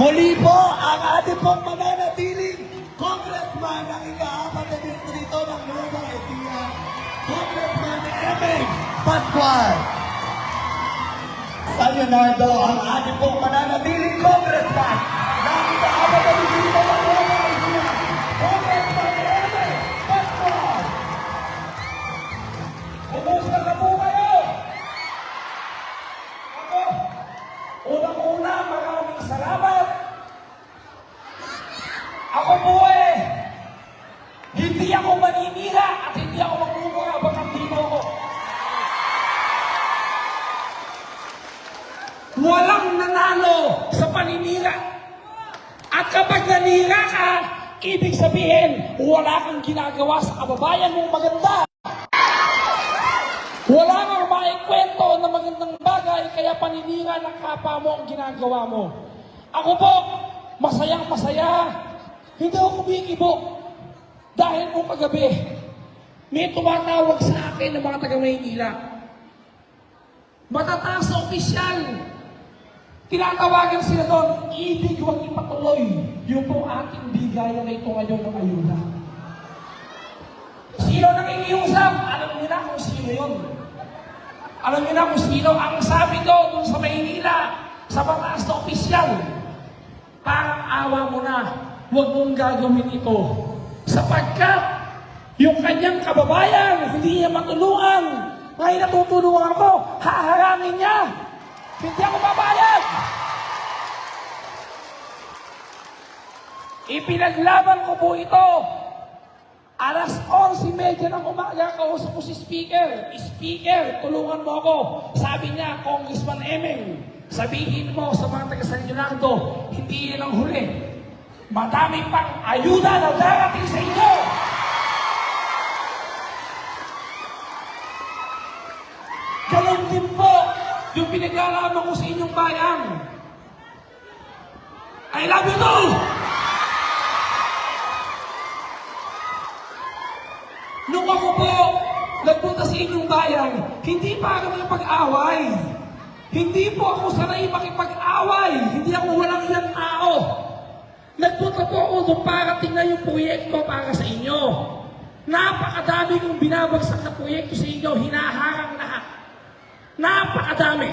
Muli po ang ating pong mananatiling Congressman ng ika-4 na distrito ng Nueva Ecija, Congressman Emeng Pascual. Sa Leonardo, ang ating pong mananatiling Congressman ng ika-4 na distrito ng Nueva Ecija, Congressman Emeng Pascual. Kumusta na po kayo? Ako, unang-una, maraming salamat. Ako po hindi ako maninira at hindi ako magmumura baka dito ako. Walang nanalo sa paninira. At kapag nanira ka, ibig sabihin, wala kang ginagawa sa kababayan mong maganda. Wala kang maikwento na magandang bagay, kaya paninira ng kapwa mo ang ginagawa mo. Ako po, masayang masaya. Hindi ako kumikibo. Dahil po kagabi, may tumatawag sa akin ng mga taga-Maynila. Matataas na opisyal. Tinatawagan sila doon, ibig huwag ipatuloy yung pong ating bigayan na ito ngayon ng ayuda. Sino nakikiusap? Alam niyo na kung sino yun. Alam niyo na kung sino ang sabi doon sa Maynila, sa mataas na opisyal. Parang awa mo na, huwag mong gagawin ito. Sapagkat yung kanyang kababayan, hindi niya matulungan. Ngayon natutulungan ako, haharangin niya. Hindi ako babayad. Ipinaglaban ko po ito. Alas 11:30 ng umaga, kausap ko si Speaker. Speaker, tulungan mo ako. Sabi niya, Congressman Emeng, sabihin mo sa mga taga-San Leonardo, hindi yan ang huli. Madami pang ayuda na darating sa inyo. Ganon din po yung pinaglalaban ko sa inyong bayan. I love you too! Nung ako po nagpunta sa inyong bayan, hindi para makipag-away. Hindi po ako sanay makipag-away. Hindi ako walang iyang tao. Nagpunta po ako doon para tingnan yung proyekto para sa inyo. Napakadami kong binabagsak na proyekto sa inyo, hinaharang lahat. Napakadami.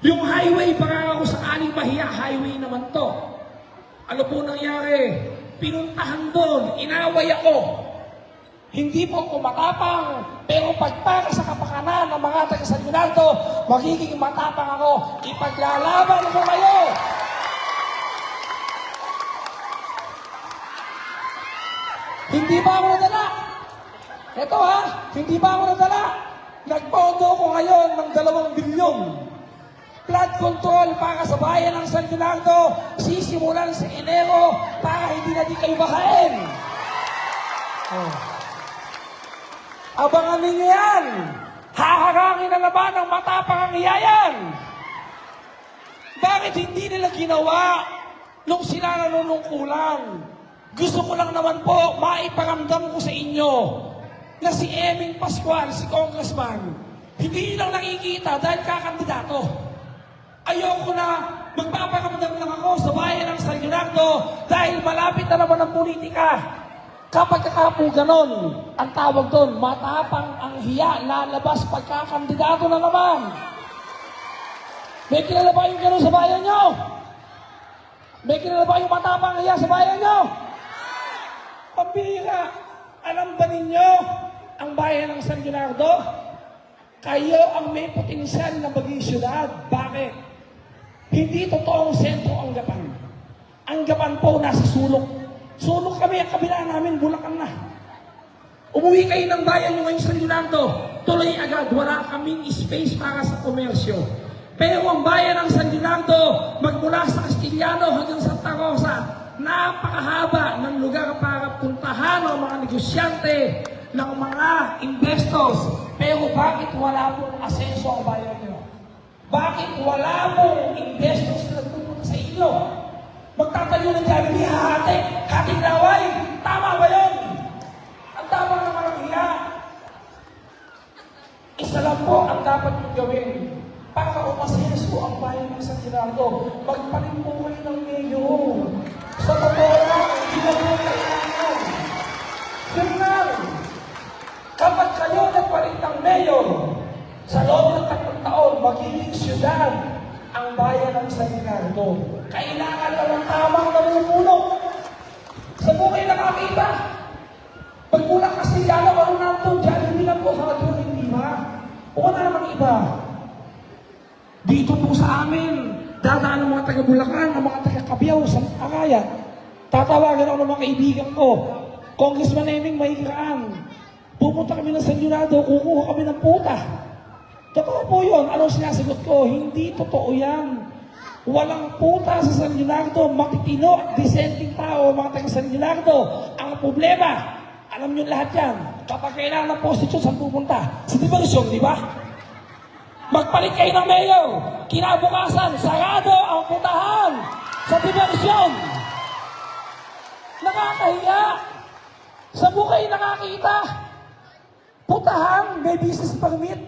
Yung highway, baka ako sakaling mahiya, highway naman to. Ano po nangyari? Pinuntahan doon, inaway ako. Hindi po ako matapang, pero pagpara sa kapakanan ng mga taga-San Leonardo, magiging matapang ako. Ipaglalaban ko kayo. Hindi ba ako nadala? Ito hindi ba ako nadala? Nagpondo ko ngayon ng 2 bilyon. Flood control para sa bayan ng San Leonardo, sisimulan sa Enero para hindi na di kayo bahain. Abangan ninyo yan. Haharangin na naman ng matapang ang iyayan. Bakit hindi nila ginawa nung sila nanunungkulan? Gusto ko lang naman po maiparamdam ko sa inyo na si Emeng Pascual, si Congressman, hindi lang nakikita dahil kakandidato. Ayoko na magpaparamdam lang ako sa bayan ng San Leonardo dahil malapit na naman ang politika. Kapag po ganon, ang tawag doon, matapang ang hiya, lalabas pagkakandidato na naman. May kilala ba yung ganon sa bayan nyo? May kilala ba yung matapang ang hiya sa bayan nyo? Pambihira, alam ba ninyo ang bayan ng San Leonardo? Kayo ang may potensyal na maging syudad. Bakit? Hindi totoong sentro ang Gapan. Ang Gapan po nasa sulok. Sulok kami, ang kabila namin, Bulacan na. Umuwi kayo ng bayan nyo ngayon sa Leonardo, tuloy agad, wala kaming space para sa komersyo. Pero ang bayan ng San Leonardo, magmula sa Castillano hanggang Santa Rosa, napakahaba ng lugar para puntahan ng mga negosyante, ng mga investors. Pero bakit wala pong asenso ang bayan nyo? Bakit wala pong investors na nagpupunta sa inyo? Magtatayo ng Jollibee, hating laway. Tama ba yun? Ang tama ng mga hiya. Isa lang po ang dapat nyo gawin para umasenso ang bayan ng San Gerardo. Magpalit po kayo ng mayor. Sa totoo lang, hindi na po kailangan. Yun lang. Kapag kayo nagpalit ng mayor, sa loob ng 3 taon, magiging syudad ang bayan ng San Gerardo. Kailangan lang ng tamang namumuno. Sa po kayo nakakita? Pag mula kasi gano'n ano natin dyan, hindi lang po hanggang hindi ba? O na naman iba. Dito po sa amin, dadaan ang mga taga-Bulacan, ang mga taga-Cabiao sa Araya. Tatawagan ako ng mga kaibigan ko. Congressman Eming Mahigiraan. Pupunta kami ng San Leonardo, kukuha kami ng puta. Totoo po yun. Anong sinasagot ko? Hindi totoo yan. Walang puta sa San Leonardo. Matitino at dissenting tao, mga taga-San Leonardo. Ang problema, alam nyo lahat yan. Kapag kailangan ng posisyon, saan pupunta? Sa diversyon, di ba? Magpalit kayo ng mayor. Kinabukasan, sarado ang putahan sa diversyon. Nakakahiya. Sa bukay nakakita. Putahan, may business permit.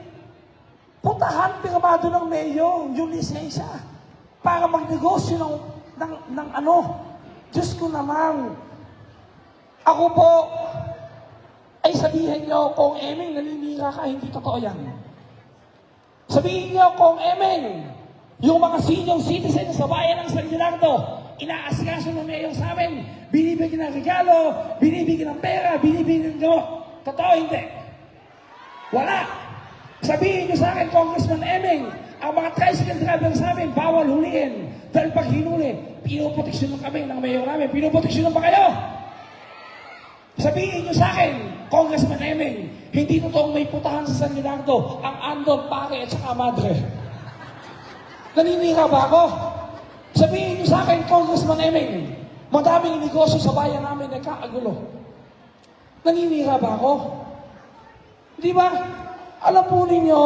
Putahan, pirmado ng mayor, yung lisensya. Para magnegosyo ng ano. Diyos ko naman. Ako po, ay sabihin nyo, kung Emeng, naninira ka, hindi totoo yan. Sabihin nyo, kung Emeng, yung mga senior citizen sa bayan ng San Gerardo, inaasikaso ng mayor sa amin, binibigyan ng regalo, binibigyan ng pera, binibigyan ng gamot. Totoo, hindi. Wala. Sabihin nyo sa akin, Congressman Emeng, ang mga tricycle driver sa amin, bawal huliin. Dahil pag hinuli, pinoproteksyon ng kami ng mayor namin. Pinoproteksyon ba kayo? Sabihin nyo sa akin, Congressman Emeng, hindi totoong may putahan sa San Leonardo ang Andon, Pare at saka Madre. Naninira ba ako? Sabihin nyo sa akin, Congressman Emeng, madaming negosyo sa bayan namin nagkakagulo. Naninira ba ako? Di ba? Alam po ninyo,